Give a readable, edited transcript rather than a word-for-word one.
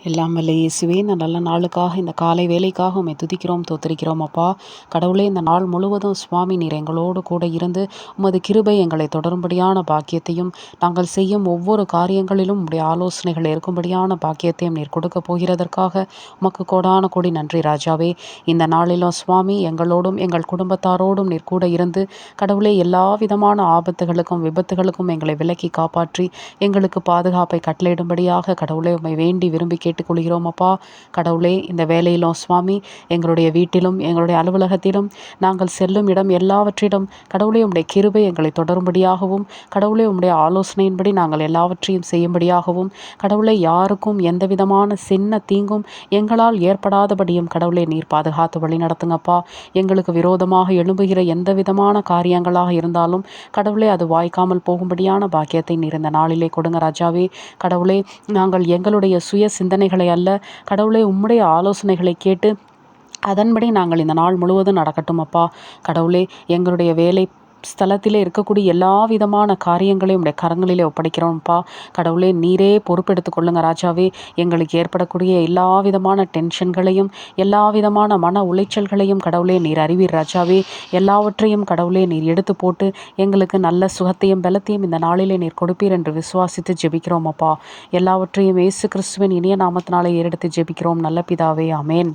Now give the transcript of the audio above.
எல்லாம் வல்ல இயேசுவே, இந்த நல்ல நாளுக்காக, இந்த காலை வேலைக்காக உம்மை துதிக்கிறோம், தோத்திரிக்கிறோம் அப்பா. கடவுளே, இந்த நாள் முழுவதும் சுவாமி நீர் எங்களோடு கூட இருந்து உமது கிருபை எங்களை தொடரும்படியான பாக்கியத்தையும், நாங்கள் செய்யும் ஒவ்வொரு காரியங்களிலும் உம்முடைய ஆலோசனைகள் இருக்கும்படியான பாக்கியத்தையும் நீர் கொடுக்க போகிறதற்காக உமக்கு கோடான கோடி நன்றி ராஜாவே. இந்த நாளிலும் சுவாமி எங்களோடும் எங்கள் குடும்பத்தாரோடும் நீர் கூட இருந்து கடவுளே, எல்லா விதமான ஆபத்துகளுக்கும் விபத்துகளுக்கும் எங்களை விலக்கி காப்பாற்றி எங்களுக்கு பாதுகாப்பை கட்டளையிடும்படியாக கடவுளே உம்மை வேண்டி விரும்பி கேட்டுக்கொள்கிறோம் அப்பா. கடவுளே, இந்த வேலையிலும் சுவாமி எங்களுடைய வீட்டிலும் எங்களுடைய அலுவலகத்திலும் நாங்கள் செல்லும் இடம் எல்லாவற்றிலும் கடவுளே உம்முடைய கிருபை எங்களை தொடரும்படியாகவும், கடவுளே உம்முடைய ஆலோசனையின்படி நாங்கள் எல்லாவற்றையும் செய்யும்படியாகவும், கடவுளை யாருக்கும் எந்த விதமான சின்ன தீங்கும் எங்களால் ஏற்படாதபடியும் கடவுளே நீர் பாதுகாத்து வழி நடத்துங்கப்பா. எங்களுக்கு விரோதமாக எழும்புகிற எந்த விதமான காரியங்களாக இருந்தாலும் கடவுளே அது வாய்க்காமல் போகும்படியான பாக்கியத்தை நீர் இந்த நாளிலே கொடுங்க ராஜாவே. கடவுளே, நாங்கள் எங்களுடைய சுய சிந்தனைகளை அல்ல கடவுளே உம்முடைய ஆலோசனைகளை கேட்டு அதன்படி நாங்கள் இந்த நாள் முழுவதும் நடக்கட்டும் அப்பா. கடவுளே, எங்களுடைய வேலை ஸ்தலத்திலே இருக்கக்கூடிய எல்லா விதமான காரியங்களையும் உடைய கரங்களிலே ஒப்படைக்கிறோம்ப்பா. கடவுளே, நீரே பொறுப்பெடுத்துக் கொள்ளுங்க ராஜாவே. எங்களுக்கு ஏற்படக்கூடிய எல்லா விதமான டென்ஷன்களையும் எல்லா விதமான மன உளைச்சல்களையும் கடவுளே நீர் அறிவீர் ராஜாவே. எல்லாவற்றையும் கடவுளே நீர் எடுத்து போட்டு எங்களுக்கு நல்ல சுகத்தையும் பலத்தையும் இந்த நாளிலே நீர் கொடுப்பீர் என்று விசுவாசித்து ஜெபிக்கிறோம் அப்பா. எல்லாவற்றையும் இயேசு கிறிஸ்துவின் இனிய நாமத்தினாலே ஏறெடுத்து ஜெபிக்கிறோம் நல்ல பிதாவே, ஆமேன்.